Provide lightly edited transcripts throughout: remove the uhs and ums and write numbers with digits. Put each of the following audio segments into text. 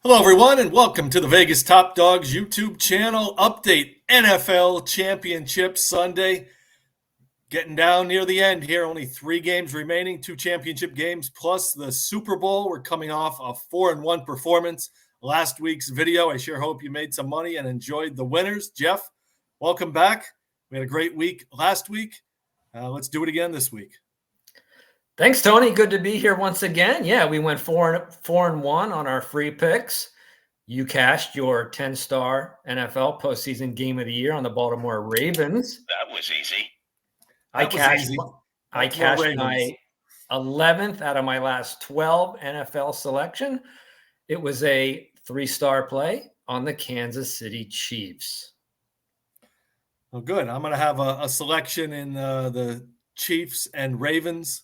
Hello, everyone, and welcome to the Vegas Top Dogs YouTube channel update. NFL Championship Sunday. Getting down near the end here. Only 3 games remaining, 2 championship games, plus the Super Bowl. We're coming off a 4-1 performance. Last week's video. I sure hope you made some money and enjoyed the winners. Jeff, welcome back. We had a great week last week. Let's do it again this week. Thanks, Tony. Good to be here once again. Yeah, we went 4-1 on our free picks. You cashed your 10-star NFL postseason game of the year on the Baltimore Ravens. That was easy. I cashed my 11th out of my last 12 NFL selection. It was a 3-star play on the Kansas City Chiefs. Well, good. I'm going to have a selection in the Chiefs and Ravens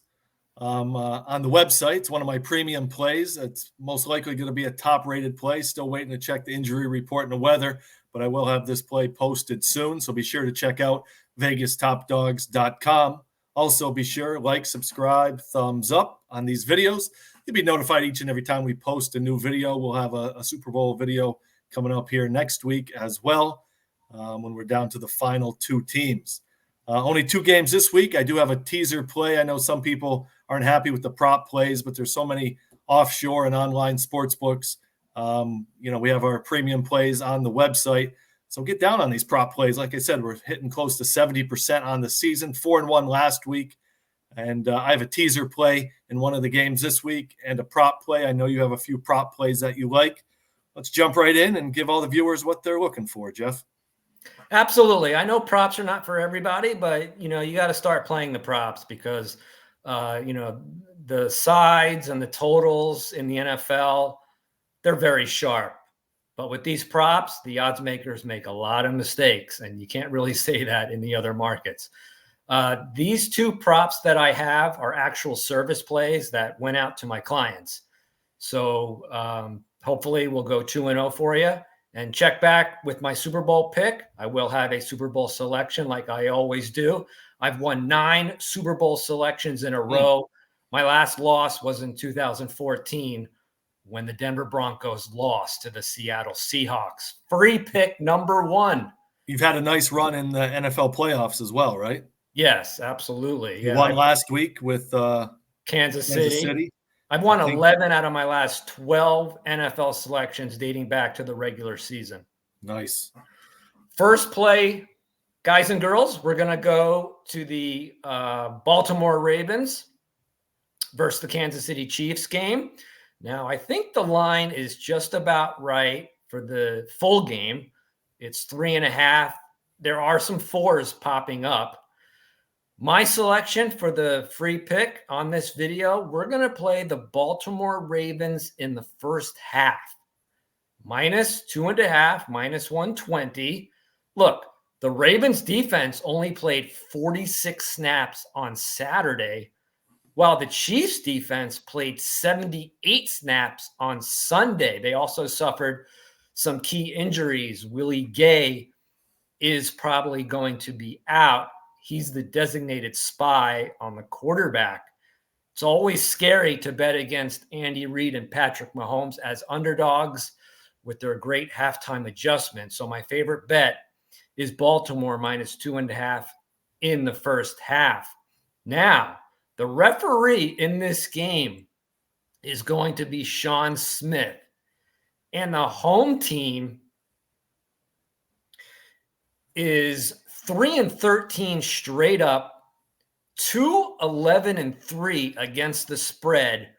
on the website. It's one of my premium plays. It's most likely going to be a top-rated play. Still waiting to check the injury report and the weather, but I will have this play posted soon, so be sure to check out VegasTopDogs.com. Also, be sure, like, subscribe, thumbs up on these videos. You'll be notified each and every time we post a new video. We'll have a Super Bowl video coming up here next week as well when we're down to the final 2 teams. Only 2 games this week. I do have a teaser play. I know some people aren't happy with the prop plays, but there's so many offshore and online sports books. We have our premium plays on the website. So get down on these prop plays. Like I said, we're hitting close to 70% on the season, 4-1 last week. And I have a teaser play in one of the games this week and a prop play. I know you have a few prop plays that you like. Let's jump right in and give all the viewers what they're looking for, Jeff. Absolutely. I know props are not for everybody, but, you got to start playing the props because, the sides and the totals in the NFL, they're very sharp. But with these props, the odds makers make a lot of mistakes, and you can't really say that in the other markets. These 2 props that I have are actual service plays that went out to my clients. So hopefully we'll go 2-0 for you. And check back with my Super Bowl pick. I will have a Super Bowl selection like I always do. I've won 9 Super Bowl selections in a row. My last loss was in 2014 when the Denver Broncos lost to the Seattle Seahawks. Free pick number 1. You've had a nice run in the NFL playoffs as well, right? Yes, absolutely. You won last week with Kansas City. I've won 11 out of my last 12 NFL selections dating back to the regular season. Nice. First play, guys and girls, we're going to go to the Baltimore Ravens versus the Kansas City Chiefs game. Now, I think the line is just about right for the full game. It's 3.5. There are some 4s popping up. My selection for the free pick on this video, we're going to play the Baltimore Ravens in the first half. -2.5, -120. Look, the Ravens defense only played 46 snaps on Saturday, while the Chiefs defense played 78 snaps on Sunday. They also suffered some key injuries. Willie Gay is probably going to be out. He's the designated spy on the quarterback. It's always scary to bet against Andy Reid and Patrick Mahomes as underdogs with their great halftime adjustment. So my favorite bet is Baltimore -2.5 in the first half. Now, the referee in this game is going to be Sean Smith. And the home team is 3-13 straight up, 2-11-3 against the spread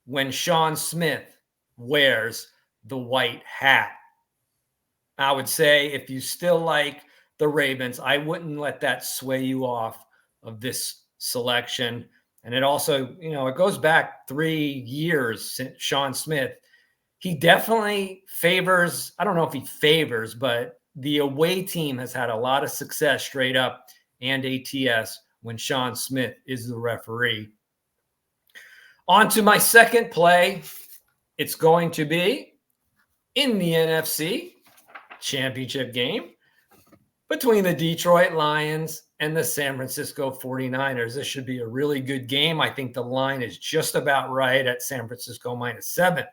when Sean Smith wears the white hat. I would say if you still like the Ravens, I wouldn't let that sway you off of this selection. And it also, it goes back 3 years since Sean Smith. He definitely favors, I don't know if he favors, but the away team has had a lot of success straight up and ATS when Sean Smith is the referee. On to my second play. It's going to be in the NFC Championship game between the Detroit Lions and the San Francisco 49ers. This should be a really good game. I think the line is just about right at San Francisco -7.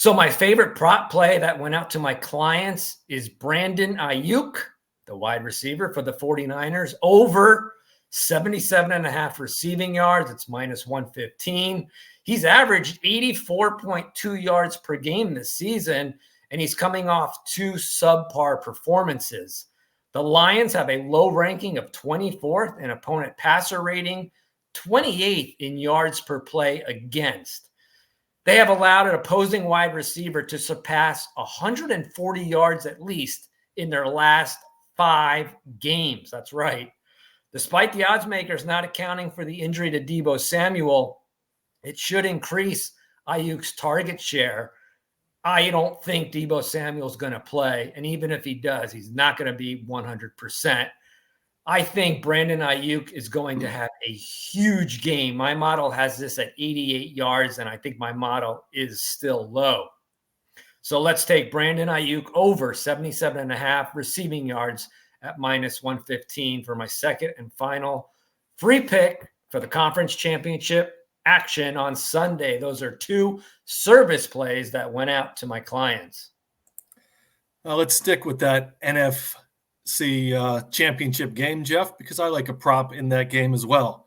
So my favorite prop play that went out to my clients is Brandon Ayuk, the wide receiver for the 49ers, over 77.5 receiving yards. It's minus 115. He's averaged 84.2 yards per game this season, and he's coming off 2 subpar performances. The Lions have a low ranking of 24th in opponent passer rating, 28th in yards per play against. They have allowed an opposing wide receiver to surpass 140 yards at least in their last 5 games. That's right. Despite the odds makers not accounting for the injury to Deebo Samuel, it should increase Ayuk's target share. I don't think Deebo Samuel's going to play. And even if he does, he's not going to be 100%. I think Brandon Ayuk is going to have a huge game. My model has this at 88 yards, and I think my model is still low. So let's take Brandon Ayuk over 77.5 receiving yards at minus 115 for my second and final free pick for the conference championship action on Sunday. Those are 2 service plays that went out to my clients. Let's stick with that NFC championship game, Jeff, because I like a prop in that game as well.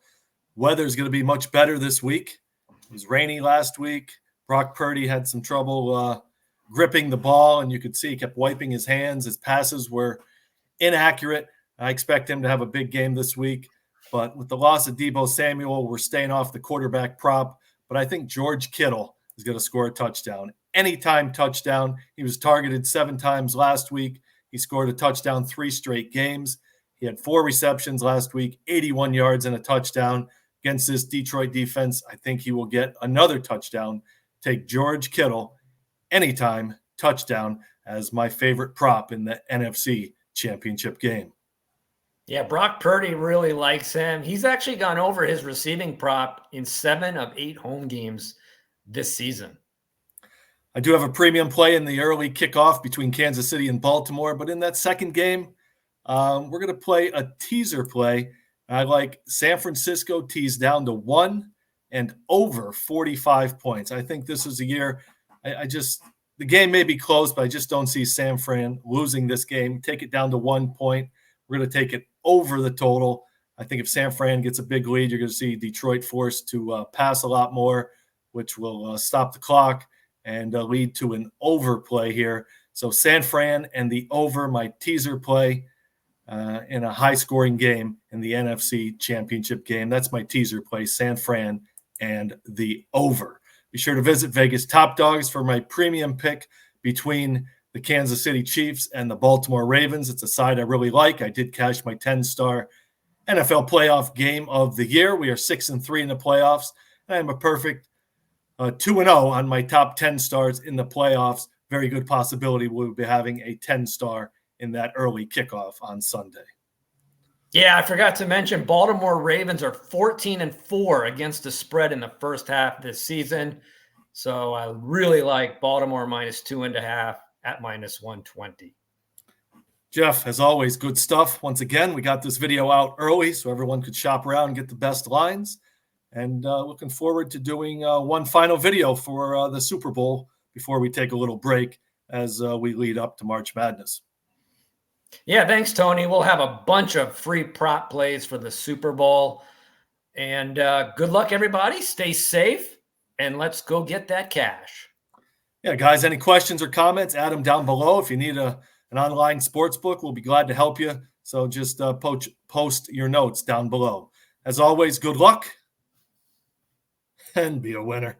Weather's going to be much better this week. It was rainy last week. Brock Purdy had some trouble gripping the ball, and you could see he kept wiping his hands. His passes were inaccurate. I expect him to have a big game this week. But with the loss of Deebo Samuel, we're staying off the quarterback prop. But I think George Kittle is going to score a touchdown. Anytime touchdown. He was targeted 7 times last week. He scored a touchdown 3 straight games. He had 4 receptions last week, 81 yards and a touchdown. Against this Detroit defense, I think he will get another touchdown. Take George Kittle, anytime touchdown, as my favorite prop in the NFC championship game. Yeah, Brock Purdy really likes him. He's actually gone over his receiving prop in 7 of 8 home games this season. I do have a premium play in the early kickoff between Kansas City and Baltimore, but in that second game, we're going to play a teaser play. I like San Francisco teased down to 1 and over 45 points. I think this is a year the game may be close, but I just don't see San Fran losing this game. Take it down to 1 point. We're going to take it over the total. I think if San Fran gets a big lead, you're going to see Detroit forced to pass a lot more, which will stop the clock and lead to an overplay here. So San Fran and the over, my teaser play in a high-scoring game in the NFC Championship game. That's my teaser play, San Fran and the over. Be sure to visit VegasTopDogs for my premium pick between the Kansas City Chiefs and the Baltimore Ravens. It's a side I really like. I did cash my 10-star NFL playoff game of the year. We are 6-3 in the playoffs. I am a perfect 2-0 on my top 10 stars in the playoffs. Very good possibility we'll be having a 10-star in that early kickoff on Sunday. Yeah, I forgot to mention Baltimore Ravens are 14-4 against the spread in the first half this season. So I really like Baltimore minus 2.5 at minus 120. Jeff, as always, good stuff. Once again, we got this video out early so everyone could shop around and get the best lines. And looking forward to doing one final video for the Super Bowl before we take a little break as we lead up to March Madness. Yeah, thanks, Tony. We'll have a bunch of free prop plays for the Super Bowl. And good luck, everybody. Stay safe, and let's go get that cash. Yeah, guys, any questions or comments, add them down below. If you need an online sports book, we'll be glad to help you. So just post your notes down below. As always, good luck and be a winner.